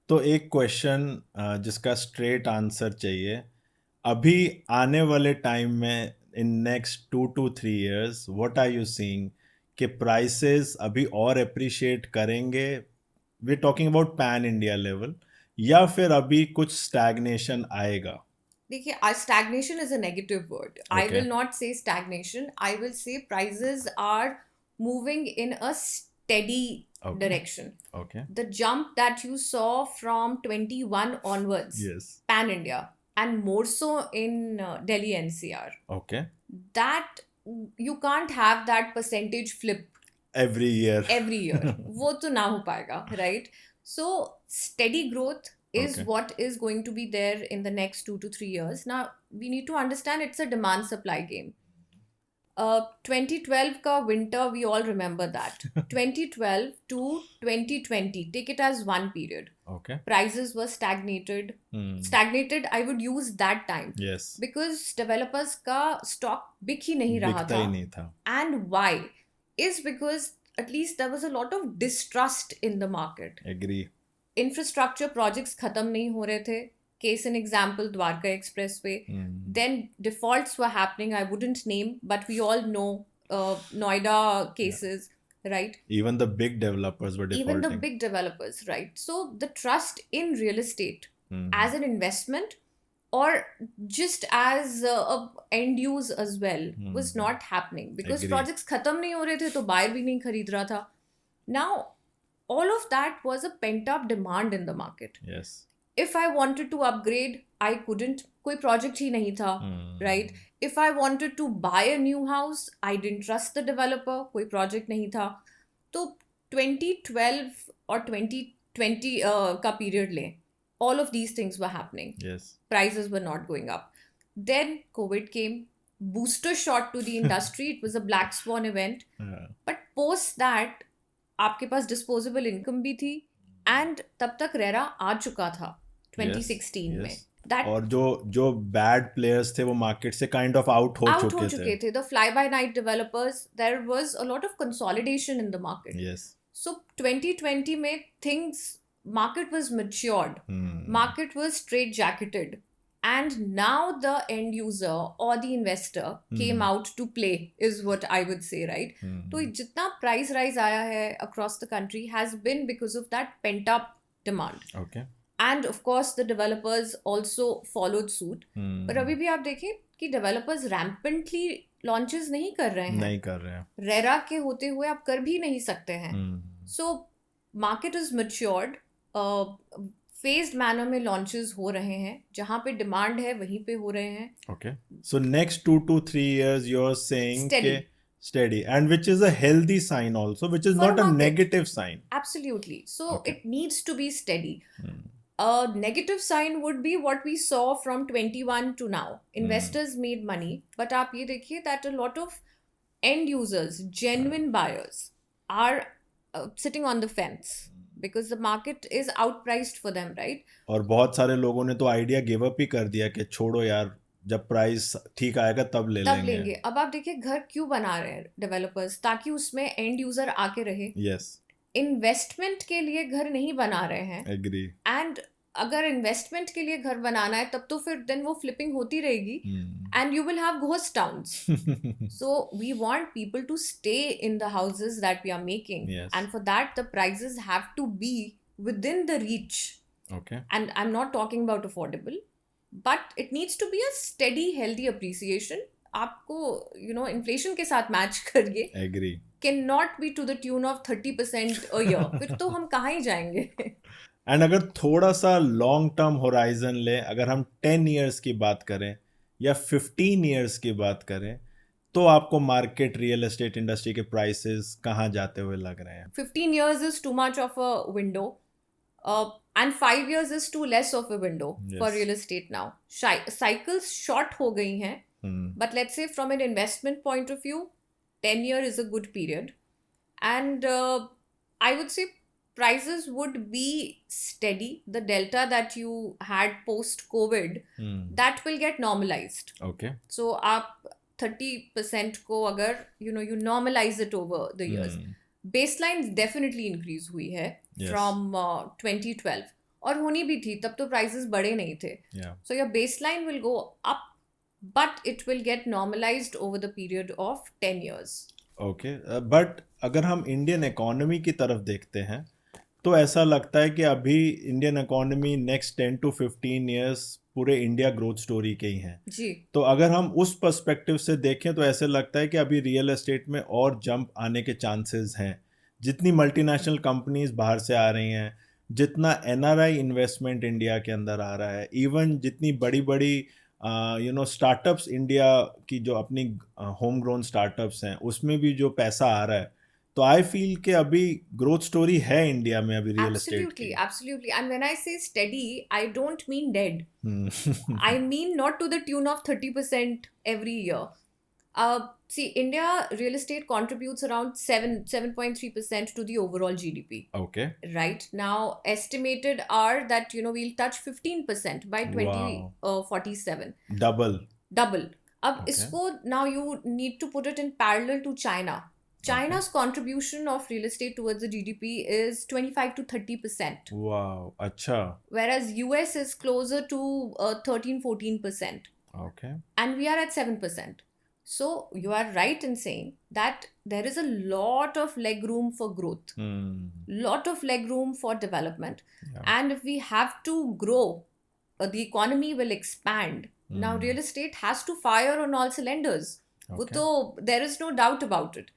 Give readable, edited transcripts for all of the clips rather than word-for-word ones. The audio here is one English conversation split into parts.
तो एक क्वेश्चन जिसका स्ट्रेट आंसर चाहिए। अभी आने वाले टाइम में in next 2 to 3 years what are you seeing कि प्राइसेस अभी और अप्रिशिएट करेंगे? We talking about pan India level, या फिर अभी कुछ स्टैग्नेशन आएगा? देखिए, stagnation is a negative word. I okay. will not say stagnation. I will say prices are moving in a steady okay. direction. Okay. The jump that you saw from 21 onwards, yes. pan India, and more so in Delhi NCR, okay. that you can't have that percentage flip every year. every year. वो तो ना हो पाएगा, right? So steady growth is okay. what is going to be there in the next 2 to 3 years. Now we need to understand it's a demand supply game. 2012 का winter, we all remember that. 2012 to 2020, take it as one period. Okay. Prices were stagnated. Stagnated, I would use that time yes. because developers का stock बिक ही नहीं रहा बिकता था. ही नहीं था। And why? Is because at least there was a lot of distrust in the market. Agree. Infrastructure projects खत्म नहीं हो रहे थे. Case in example, Dwarka Expressway. Then defaults were happening. I wouldn't name, but we all know Noida cases, right? Even the big developers were Even the defaulting. big developers, right? So the trust in real estate as an investment or just as a end use as well was not happening because Agree. projects खत्म नहीं हो रहे थे तो buyer भी नहीं खरीद रहा था. Now all of that was a pent up demand in the market. Yes. If I wanted to upgrade, I couldn't. कोई project ही नहीं था, right? If I wanted to buy a new house, I didn't trust the developer. कोई project नहीं था. तो 2012 और 2020 का period ले, all of these things were happening. Yes. Prices were not going up. Then COVID came, booster shot to the industry. It was a black swan event. But post that, आपके पास disposable income भी थी and तब तक RERA आ चुका था 2016 में. That और जो बैड प्लेयर्स थे वो मार्केट से काइंड ऑफ आउट हो out हो चुके चुके थे. The fly by night developers, there was a lot of consolidation in the market. Yes. So 2020 में market was matured. Market was straight jacketed. And now the end user or the investor came out to play is what I would say, right? तो जितना price rise आया है across the country has been because of that pent up demand. Okay. And of course the developers also followed suit. पर अभी भी आप देखें कि developers rampantly launches नहीं कर रहे हैं. नहीं कर रहे हैं. रेरा के होते हुए आप कर भी नहीं सकते हैं. So market is matured. Phased manner में लॉन्चेस हो रहे हैं. जहां पे डिमांड है वहीं पे हो रहे हैं. Okay. So next 2 to 3 years you're saying Steady. Steady, and which is a healthy sign also, which is For not a market. negative sign. Absolutely. So Okay. it needs to be steady. A negative sign would be what we saw from 21 to now. Investors made money, but आप ये देखिए that a lot of end users, genuine buyers, are sitting on the fence because the market is outpriced for them, right? और बहुत सारे लोगों ने तो idea give up ही कर दिया कि छोड़ो यार, जब प्राइस ठीक आएगा तब लेंगे. अब आप देखिए घर क्यों बना रहे हैं डेवलपर्स, ताकि उसमें एंड यूजर आके रहे. Yes. इन्वेस्टमेंट के लिए घर नहीं बना रहे हैं. Agree. एंड अगर इन्वेस्टमेंट के लिए घर बनाना है तब तो फिर देन वो फ्लिपिंग होती रहेगी and you will have ghost towns. So we want people to stay in the houses that we are making, and for that the prices have to be within the reach. Okay. And I'm not talking about affordable, but it needs to be a steady, healthy appreciation. आपको inflation के साथ match करिए. Agree. Cannot be to the tune of 30% a year. फिर तो हम कहाँ ही जाएंगे. And अगर थोड़ा सा लॉन्ग टर्म होराइजन ले, अगर हम 10 years की बात करें या 15 years की बात करें, तो आपको मार्केट रियल एस्टेट इंडस्ट्री के प्राइसेस कहाँ जाते हुए लग रहे हैं? 15 years is too much of a window. And 5 years is too less of a window for real estate now. Cycles short हो गई हैं. But let's say from an investment point of view, 10 year is a good period. And I would say prices would be steady. The delta that you had post-COVID, that will get normalized. Okay. So आप 30% को अगर you normalize it over the years. Baseline definitely increase हुई है from 2012. और होनी भी थी, तब तो प्राइसेस बढ़े नहीं थे. So your baseline will go up, but it will get normalized over the period of 10 years. Okay, but अगर हम इंडियन इकोनॉमी की तरफ देखते हैं तो ऐसा लगता है कि अभी Indian economy next 10 to 15 years पूरे इंडिया ग्रोथ स्टोरी के ही हैं. जी. तो अगर हम उस पर्सपेक्टिव से देखें तो ऐसे लगता है कि अभी रियल एस्टेट में और जंप आने के चांसेस हैं. जितनी मल्टीनेशनल कंपनीज बाहर से आ रही हैं, जितना एनआरआई इन्वेस्टमेंट इंडिया के अंदर आ रहा है, इवन जितनी बड़ी बड़ी स्टार्टअप्स इंडिया की जो अपनी होम ग्रोन स्टार्टअप्स हैं उसमें भी जो पैसा आ रहा है, तो आई फील कि अभी ग्रोथ स्टोरी है इंडिया में अभी रियल एस्टेट Absolutely, की. absolutely. And when I say steady, I don't mean dead. I mean not to the tune of 30% every year. See, India real estate contributes around 7.3% to the overall GDP. Okay. Right now, estimated are that we'll touch 15% by Wow. 2047. Double. अब Okay. इसको now you need to put it in parallel to China. China's contribution of real estate towards the GDP is 25 to 30%. Wow, अच्छा. Whereas US is closer to 13-14%. Okay. And we are at 7%. So you are right in saying that there is a lot of leg room for growth, lot of leg room for development. Yeah. And if we have to grow, the economy will expand. Now real estate has to fire on all cylinders. Okay. So there is no doubt about it.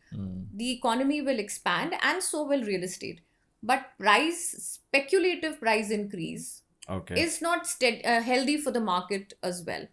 The economy will expand and so will real estate. But speculative price increase Okay. is not healthy for the market as well.